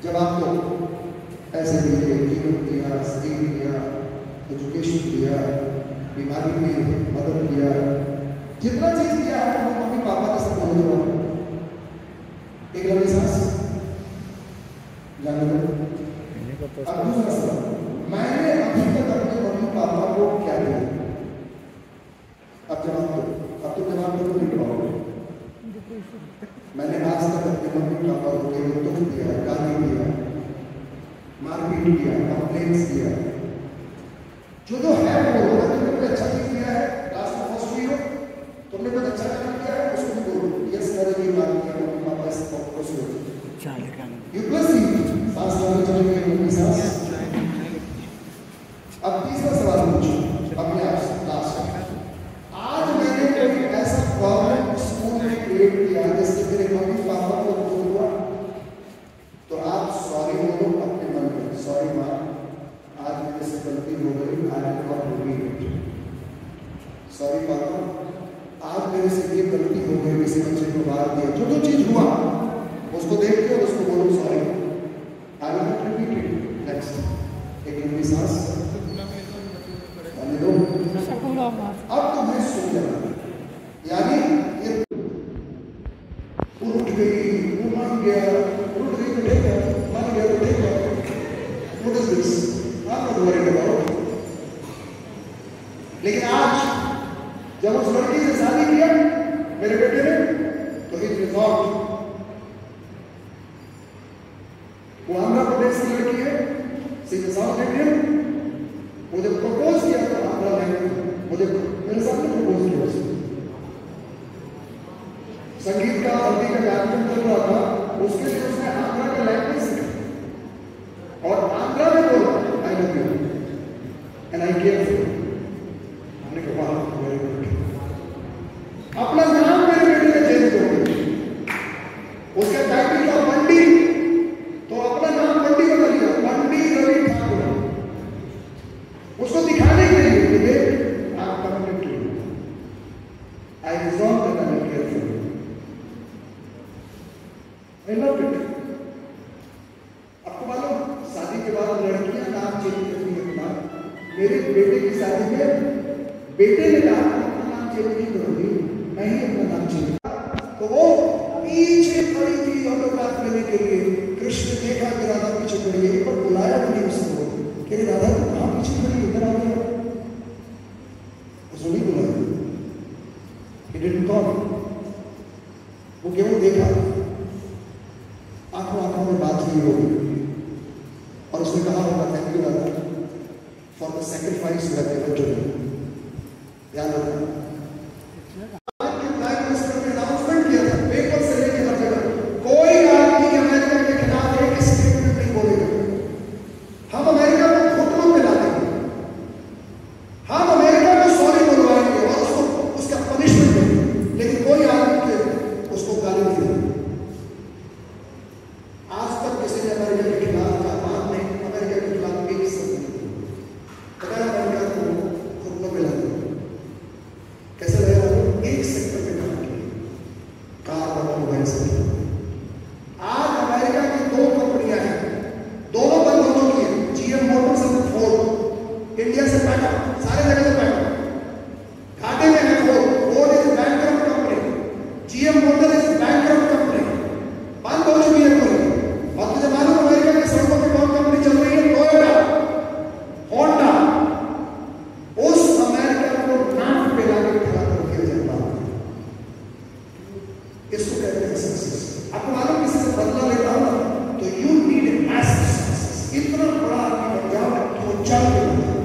जब आपको ऐसे दिए, जीवन दिया, स्किल दिया, एजुकेशन दिया, बीमारी में मदद किया, जितना चीज दिया है वो मम्मी पापा के सब बोल दो। एक लंबी सांस जाने दो। अब दूसरा सवाल, मैंने अभी तक अपने मम्मी पापा को क्या दिया? अब जवाब दो। अब तो जवाब दो नहीं पाओगे। मैंने आज तक अपने मम्मी पापा को केवल दुख दिया, गाली दिया, मारपीट किया, कंप्लेंट्स दिया। जो तो है वो बोलो। तुमने कोई अच्छा चीज दिया है, क्लास में फर्स्ट हुई हो, तुमने कुछ अच्छा काम किया है, उसको भी बोलो यस मैंने ये बात किया, मम्मी पापा इस पर खुश हो। यू प्लस सांस लेने चलेंगे मम्मी सांस। अब तीसरा सवाल पूछो अपने आप से लास्ट। आज मैंने कोई ऐसा गवर्नमेंट स्कूल में क्रिएट किया जिससे मेरे मम्मी पापा को दुख हुआ, तो आप सॉरी बोलो अपने मन में, सॉरी माँ आज मेरे से गलती हो गई, I am not doing it. Sorry पापा आज मेरे से ये गलती हो गई, किसी बच्चे को मार दिया, जो चीज हुआ उसको देख के उसको बोलो sorry, I will not repeat it. Next एक लंबी सांस दो। अब तुम्हें सुन जाना, यानी ये उठ गई, वो मान गया, उठ गई तो ठीक है, मान गया तो ठीक है। What is this? I'm not worried about it. लेकिन आज जब उस लड़की से शादी किया मेरे बेटे ने, तो इट रिजॉल्व, वो आंध्र प्रदेश की लड़की है, सीधे साउथ इंडियन, मुझे प्रपोज किया था आंध्रा में, मुझे मेरे सामने प्रपोज किया उसने। संगीत का हल्दी का कार्यक्रम चल रहा था, उसके लिए उसने आंध्रा का लैंग्वेज सीखा और आंध्रा में बोला I love you and I care for you. हमने कहा वेरी गुड। अपना नाम मेरे बेटे ने चेंज कर दिया, उसका टाइटल था बंडी, तो अपना नाम बंडी बना लिया, बंडी रवि ठाकुर। उसको दिखाने के लिए कि देख आप committed to you, I resolve that I will care for you, I love it. आपको मालूम शादी के बाद लड़कियां नाम चेंज करती है अपना। मेरे बेटे की शादी में बेटे ने कहा अपना नाम चेंज नहीं करूंगी, मैं ही अपना नाम चेंज। तो वो पीछे खड़ी थी ऑटोग्राफ लेने के लिए, कृष्ण देखा कि राधा पीछे खड़ी है, पर बुलाया नहीं उसको कि राधा तुम कहाँ पीछे खड़ी, इधर आ गया। उसने नहीं बुलाया, he didn't call, वो केवल देखा, आंखों आंखों में बात हुई होगी, उसने कहा होगा थैंक यू दादा for the sacrifice you have given to me. ध्यान रखना अनाउंसमेंट किया था पेपर से लेकर हर जगह, कोई आदमी अमेरिका के खिलाफ एक स्टेटमेंट नहीं बोलेगा। हम अमेरिका को घुटनों में ला देंगे, हम अमेरिका को सॉरी बोलवाएंगे और उसको उसका पनिशमेंट देंगे, लेकिन कोई आदमी के उसको गाली नहीं देंगे। आज तक किसी ने अमेरिका के खिलाफ जापान ने अमेरिका के खिलाफ एक शब्द नहीं पता है। अमेरिका को घुटनों में ला देंगे, कैसे लगेगा? एक सेक्टर में कार और मोबाइल से। आज अमेरिका की दो कंपनियां हैं, दोनों बंद हो चुकी है, जीएम मोटर्स और फोर्ड। इंडिया से पैकअप, सारे जगह से पैकअप, घाटे में है Ford is bankrupt company, GM motor is bankrupt company, बंद हो चुकी है पूरी। और तुझे मालूम अमेरिका की सड़कों पर कौन कंपनी चल रही है? Toyota, Honda. उस अमेरिका को नाक पे लाके खड़ा कर दिया जाता है। इसको कहते हैं सक्सेस। आपको मालूम किसी से बदला लेता हो ना तो you need a massive success. इतना बड़ा आदमी बन जाओ कि वो चल के बन जाए।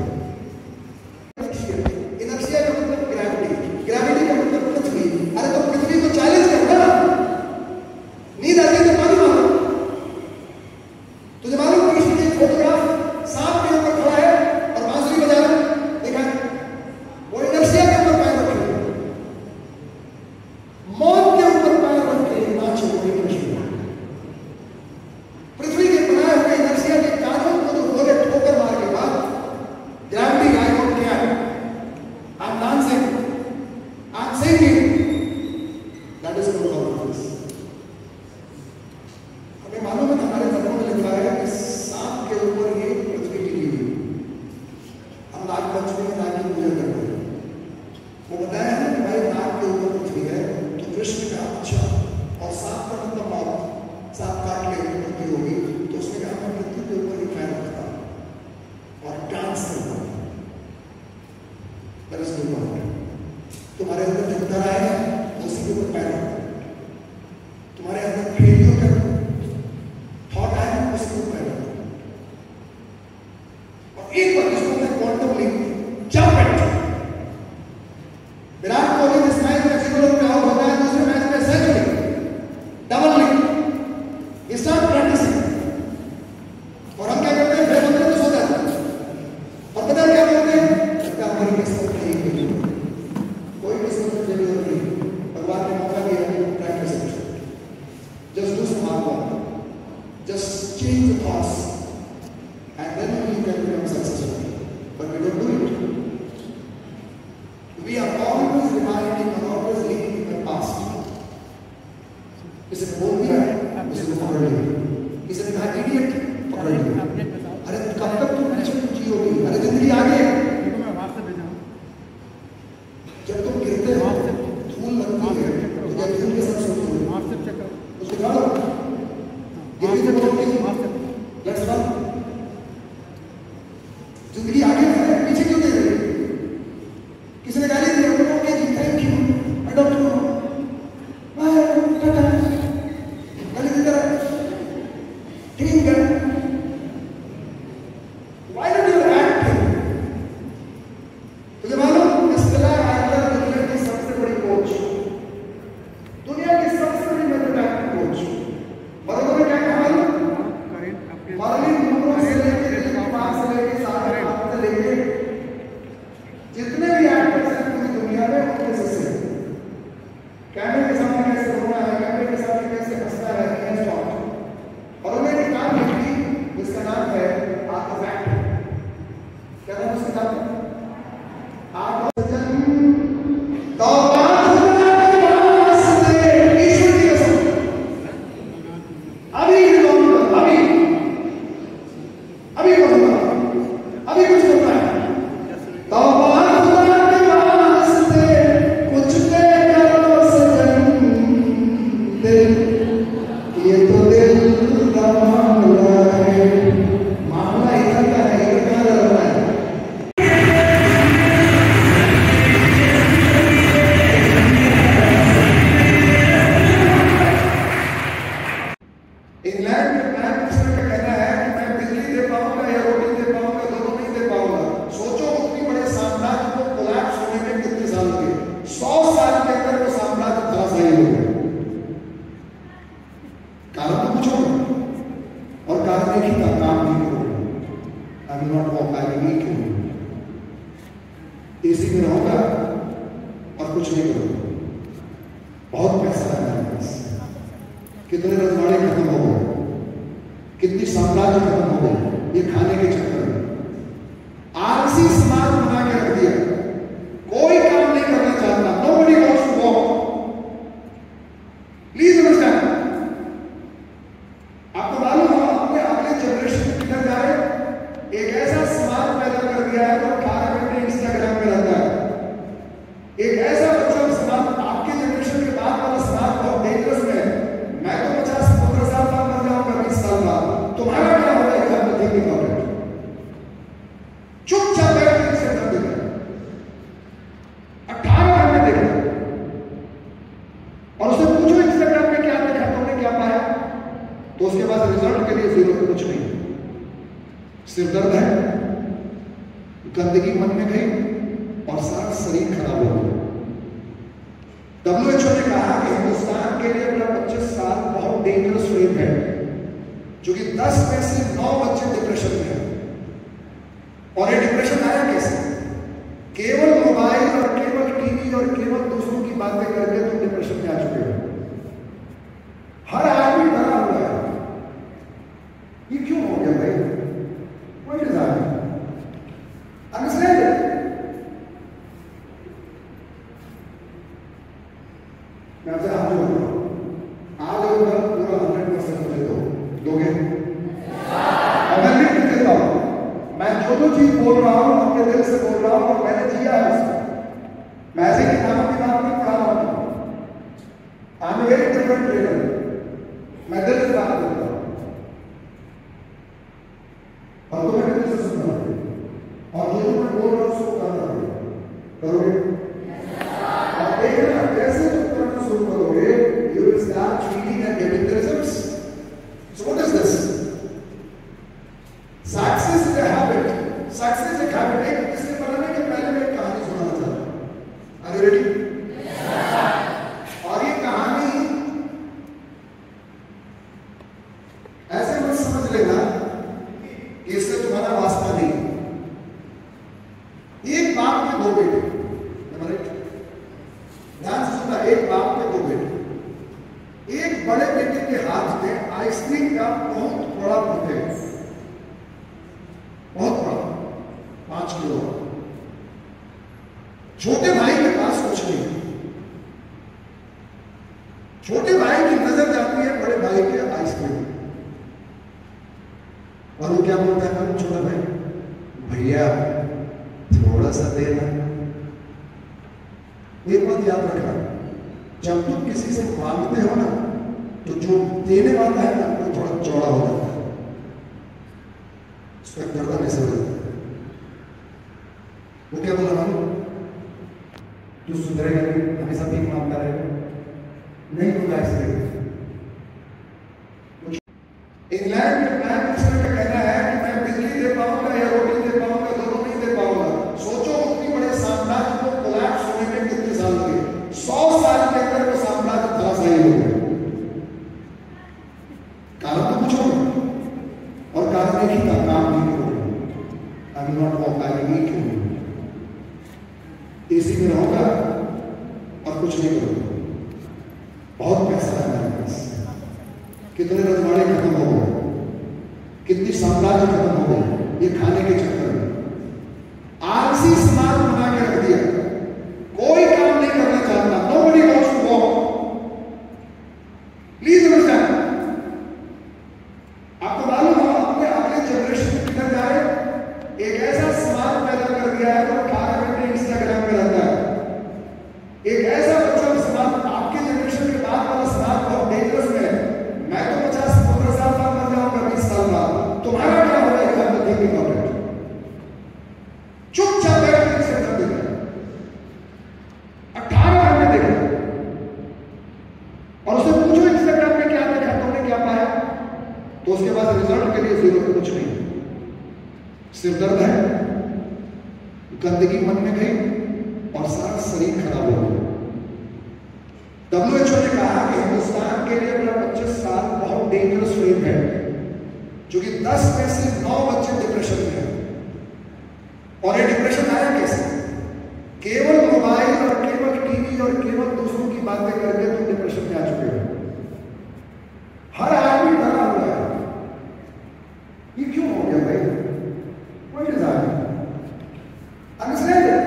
इनर्शिया का मतलब ग्रेविटी, ग्रेविटी का मतलब पृथ्वी। अरे तो पृथ्वी को चैलेंज करो ना, नींद आती है तो पानी मारो। तुझे मालूम कृष्ण की फोटोग्राफ सांप के ऊपर खड़ा है और बांसुरी बजा रहा है, देखा? वो इनर्शिया के ऊपर पैर रखे, मौत के ऊपर पैर रख के नाचे हुए कृष्ण। पृथ्वी के बनाए हुए इनर्शिया के कानों को जो बोले ठोकर मार के बाद gravity I don't care, I am dancing, I am singing, that is called confidence. हमें मालूम है हमारे धर्मों में लिखा है कि सांप के ऊपर ये पृथ्वी टिकी हुई। हम नाग पंचमी में नाग की पूजा करते हैं, वो बताया है कि भाई नाग के ऊपर पृथ्वी है तो कृष्ण का अच्छा, और सांप का मतलब मौत, सांप काट ले मृत्यु होगी, तो उसने कहा मैं मृत्यु के ऊपर ही पैर रखता और डांस करता। तुम्हारे अंदर जो डर आएगा उसी के ऊपर पैर रखता, तुम्हारे अंदर फेलियर का थॉट आएगा उसी के ऊपर पैर रखता। और एक बार जिसको मैं quantum leap jump at, Virat Kohli जिस मैच में 0 रन आउट होता है, दूसरे मैच में सेंचुरी, डबल लीप, ये स्टार्ट प्रैक्टिसिंग। और हम क्या करते हैं? फिर हम तो सो जाते हैं और पता क्या बोलते हैं? लगता है हमारी किस्मत नहीं है, कोई किस्मत की जरूरत नहीं, भगवान ने मौका दिया है, प्रैक्टिस करो। Just do some hard work, just change the thoughts and then you can become successful, but we don't do it. We are always reminding and always living in the past. किसी ने बोल दिया है, किसी को पकड़ लिया, किसी ने कहा इडियट, पकड़ लिया। अरे कब तक तुम पीछे जियोगी? अरे जिंदगी आगे है। जब तुम गिरते हो धूल लगती है तो क्या धूल के साथ सोचते हो? उसको निकालो, गिरती तो बोलती है लेट्स रन। जिंदगी आगे है, पीछे क्यों देख रही? किसी ने गाली दी, ओके जी thank you, I don't know, bye tata, गाली दी तरह ठीक है। और कार्नेगी का काम नहीं करूंगा। I will not walk, I will eat you. AC में रहूंगा और कुछ नहीं करूंगा। बहुत पैसा है मेरे पास, कितने रजवाड़े खत्म हो गए, कितनी साम्राज्य खत्म हो गए ये खाने के चक्कर में। आलसी समाज बना के रख दिया, कोई काम नहीं करना चाहता। Nobody wants to walk. Please understand. आपको मालूम हो अपने अगले जनरेशन में किधर जा रहे हैं? एक ऐसा समाज पैदा कर दिया है जो 18 घंटे इंस्टाग्राम में रहता है। एक ऐसा बच्चा समाज, आपके जनरेशन के बाद वाला समाज बहुत डेंजरस में है। मैं तो 50-15 साल बाद मर जाऊंगा, 20 साल बाद। तुम्हारा क्या होगा? चुपचाप बैठ के इसे कर देगा। 18 घंटे देखा और उसे पूछो इंस्टाग्राम में क्या देखा, तुमने क्या पाया? तो उसके पास रिजल्ट के लिए जीरो, कुछ नहीं। सिर दर्द है, गंदगी मन में गई और सारा शरीर खराब हो गया। WHO ने कहा कि हिंदुस्तान के लिए अगला 25 साल बहुत डेंजरस फेज है, जो कि 10 में से 9 बच्चे डिप्रेशन में हैं। और ये डिप्रेशन आया कैसे? केवल मोबाइल और केवल टीवी और केवल दूसरों की बातें करके तुम डिप्रेशन में आ चुके हो। हर आदमी डरा हुआ है। ये क्यों हो गया भाई? What is happening? Understand it? मैं आपसे हाथ जोड़ रहा हूं, आज होगा पूरा 100% मुझे दोगे? और मैं लिख देता हूं, मैं जो चीज बोल रहा हूं अपने दिल से बोल रहा हूं और मैंने जिया है उसको। मैं ऐसे किताबों की बात नहीं पढ़ा रहा हूं। I am very different trainer. मैं दिल से बात करता हूं और तुम्हें दिल से सुनना है और जो मैं बोल रहा हूं उसको करना है। करोगे? और देखना कैसे तुम करना शुरू करोगे, you will start feeling and getting the results. So what is this? Success is a habit. Success is a habit. इसके बनाने के पहले मैं एक कहानी सुनाना चाहता हूँ। Are you ready? और ये कहानी ऐसे मत समझ लेना कि इससे तुम्हारा वास्ता नहीं। एक बाप के 2 बेटे, ध्यान से सुनना। एक बाप के 2 बेटे। एक बड़े बेटे के हाथ में आइसक्रीम का बहुत बड़ा बुके, बहुत बड़ा, 5 किलो। छोटे भाई के पास कुछ नहीं। छोटे भाई की नजर जाती है बड़े भाई के आइसक्रीम और वो क्या बोलता है? छोटा भाई, भैया थोड़ा सा देना। एक बात याद रखना, जब तुम किसी से मांगते हो ना, तो जो देने वाला है ना वो थोड़ा चौड़ा हो जाता है, उसका गर्दन ऐसे हो जाता है। वो क्या बोला? मालूम? तू सुधरेगा नहीं, हमेशा भीख मांगता रहेगा, नहीं होगा ऐसे। इंग्लैंड में प्राइम मिनिस्टर का कहना है कि मैं बिजली दे पाऊंगा या रोटी दे पाऊंगा, दोनों नहीं दे पाऊंगा। सोचो उतनी बड़े साम्राज्य को कोलैप्स होने में कितने साल लगे? 100 साल के अंदर वो साम्राज्य धराशायी हो गया। कारण तो पूछो और कार्नेगी का काम नहीं करूंगा। I will not walk, I will eat you. AC में रहूंगा और कुछ नहीं करूंगा। बहुत पैसा है मेरे पास, कितने रजवाड़े खत्म हो गए, कितनी साम्राज्य खत्म हो गए ये खाने के चक्कर में। आलसी समाज बना के रख दिया, कोई काम नहीं करना चाहता। Nobody wants to walk. Please understand. आपको मालूम हो अपने अगले जनरेशन में किधर जा रहे हैं? एक ऐसा समाज पैदा कर दिया है जो 18 घंटे इंस्टाग्राम में रहता है। एक ऐसा बच्चा समाज, आपके जनरेशन के बाद वाला समाज बहुत डेंजरस में है। मैं तो 50-15 साल बाद मर जाऊंगा, 20 साल बाद। तुम्हारा क्या होगा? चुपचाप बैठ के इसे कर देगा। 18 घंटे देखा और उसे पूछो इंस्टाग्राम में क्या देखा, तुमने क्या पाया? तो उसके पास रिजल्ट के लिए जीरो, कुछ नहीं। सिर दर्द है, गंदगी मन में गई और सारा शरीर खराब हो गया। WHO ने कहा कि हिंदुस्तान के लिए अगला 25 साल बहुत डेंजरस फेज है, क्योंकि 10 में से 9 बच्चे डिप्रेशन में हैं। और ये डिप्रेशन आया कैसे? केवल मोबाइल और केवल टीवी और केवल दूसरों की बातें करके तुम डिप्रेशन में आ चुके हो। हर आदमी डरा हुआ है। ये क्यों हो गया भाई? What is happening? Understand it?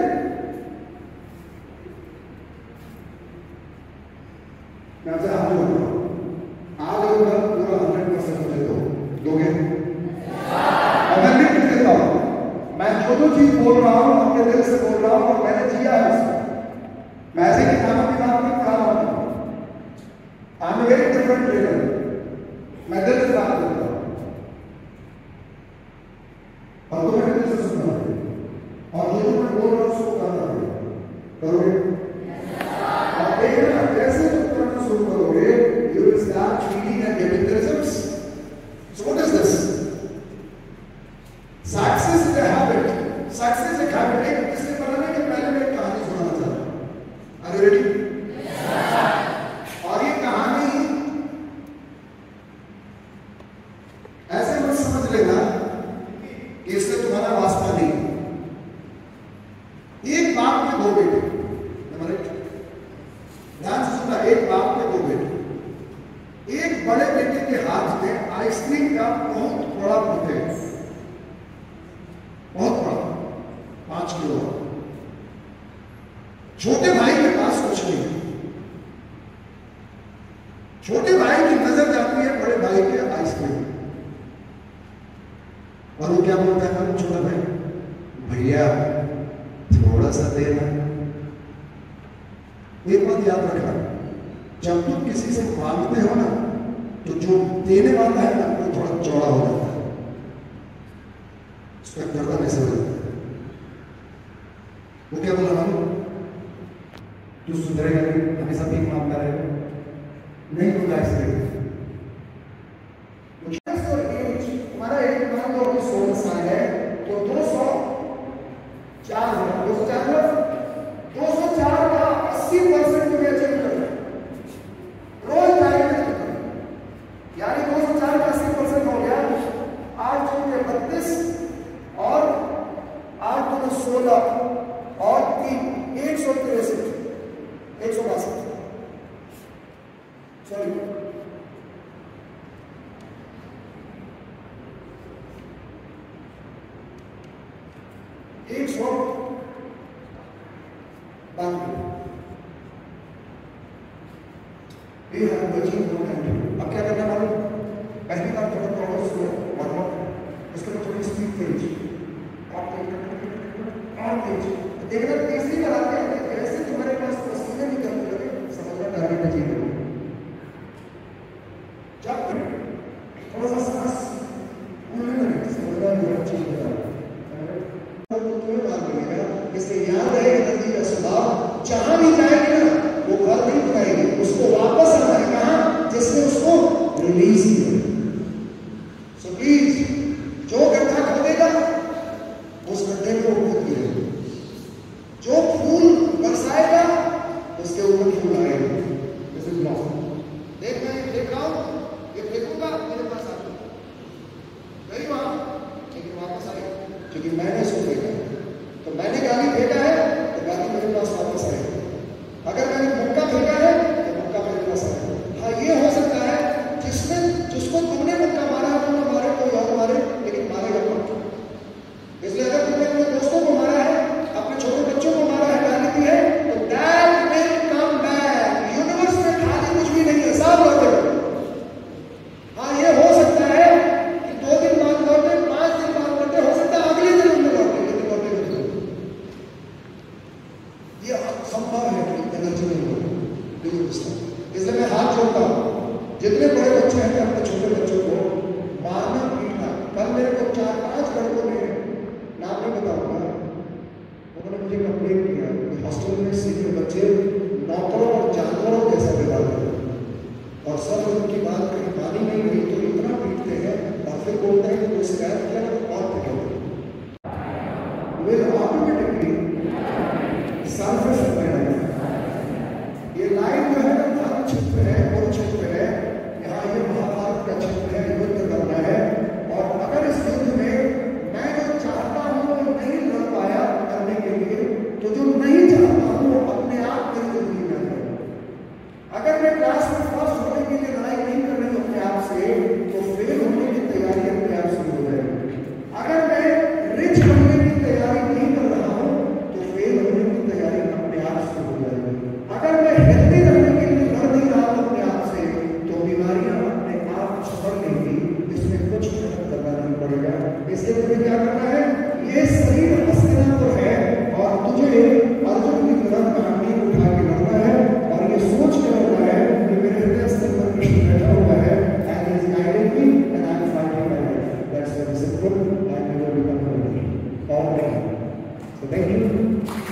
मैं आपसे हाथ जोड़ता हूं, आज अगर पूरा 100% मुझे दोगे? और मैं लिख देता हूं, मैं जो चीज बोल रहा हूं अपने दिल से बोल रहा हूं और मैंने जिया है उसको। मैं ऐसे किताबों की बात नहीं पढ़ा रहा हूं। I am very different trainer. मैं दिल से बात करता हूं और तुम्हें दिल से सुनना है और जो मैं बोल रहा हूं उसको करना है। करोगे? और देखना कैसे तुम करना शुरू करोगे, you will start feeling and getting the results. So what is this? Success is a habit. Success एक habit है। इसलिए बनाने के पहले मैं एक कहानी सुनाना चाहता हूँ। Are you ready? और ये कहानी ऐसे मत समझ लेना कि इससे तुम्हारा वास्ता नहीं। एक बाप के 2 बेटे, ध्यान से सुनना, एक बाप के 2 बेटे। एक बड़े बेटे के हाथ में आइसक्रीम का बहुत बड़ा बुके, बहुत बड़ा, 5 किलो। छोटे भाई के पास कुछ नहीं। छोटे भाई की नजर जाती है बड़े भाई के आइसक्रीम और वो क्या बोलता है? छोटा भाई, भैया थोड़ा सा देना। एक बात याद रखना, जब तुम किसी से मांगते हो ना, तो जो देने वाला है ना वो थोड़ा चौड़ा हो जाता है, उसका गर्दन ऐसे हो जाता है। वो क्या बोला? हम तू सुधरेगा नहीं, हमेशा भीख मांगता रहेगा, नहीं होगा इसलिए। हमारा एक मान लो 16 साल है तो 204 का 80% तुम्हें अचीव करना है। रोज टाइम में करना, यानी 204 का 80% हो गया। 8 तुम्हें 32 और 8 तुम्हें 16 और 3 163 162 सॉरी 192। अब क्या करना मालूम? पहली बार थोड़ा स्लो और उसके बाद थोड़ी स्पीड तेज और तेज। देखना तीसरी बार आते हैं कैसे तुम्हारे पास पसीने निकलने लगे, समझना टारगेट अचीव करो। जब थोड़ा सा सांस फूलने लगे, समझना अचीव करो। इसलिए याद रहेगा नदी का स्वभाव, जहां भी जाएगी ना वो घर नहीं बनाएगी, उसको वापस आना है कहां? जिसने उसको रिलीज किया। सो प्लीज, जो गड्ढा खोदेगा उस गड्ढे को खोद दिया, जो फूल बरसाएगा उसके ऊपर फूल आएगा। This is law. देख मैं देख रहा हूं, ये फेंकूंगा मेरे पास आएगा, गई वहां लेकिन वापस आएगा, क्योंकि मैंने इसको फेंका। तो मैंने गाली फेंका है तो गाली मेरे पास वापस आएगी। अगर मैंने मक्का फेंका है तो मक्का मेरे पास आएगा। हाँ, ये हो सकता है जिसको तुमने मक्का मारा है वो मारे, कोई और मारे, लेकिन मारेगा कौन? इसलिए अगर तुमने अपने दोस्तों को मारा है, अपने छोटे बच्चों को मारा है, गाली दी है, तो that will come back. Universe में खाली कुछ भी नहीं है, सब लौटेगा। हाँ, ये हो सकता है कि 2 दिन बाद लौटे, 5 दिन बाद लौटे, हो सकता है अगले दिन उनमें लौटे, लेकिन लौटेगा जरूर। ये संभव है कि एनर्जी नहीं होगी। इसलिए मैं हाथ जोड़ता हूं, जितने बड़े बच्चे हैं अपने छोटे बच्चों को मारना पीटना। कल मेरे को 4-5 लड़कों ने, नाम नहीं बताऊंगा, उन्होंने मुझे कंप्लेन किया कि हॉस्टल में सीनियर बच्चे नौकरों और जानवरों जैसा व्यवहार करते हैं और सब उनकी बात कहीं मानी नहीं गई तो इतना पीटते हैं और फिर बोलते हैं कि कोई शिकायत किया ना तो और पिटेंगे। वे ऑटोमेटिकली ये लाइन जो है ना धर्म क्षेत्र है, और क्षेत्र है, यहाँ ये महाभारत का क्षेत्र है, युद्ध करना है और है। इसके लिए तुम्हें क्या करना है? ये शरीर हस्तिनापुर है और तुझे अर्जुन की तरह कहानी उठा के लड़ना है और ये सोच के लड़ना है कि मेरे हृदय स्थल पर कृष्ण बैठा हुआ है and he is guiding me and I am fighting my life. That's very simple and you will become a winner. All right. So thank you.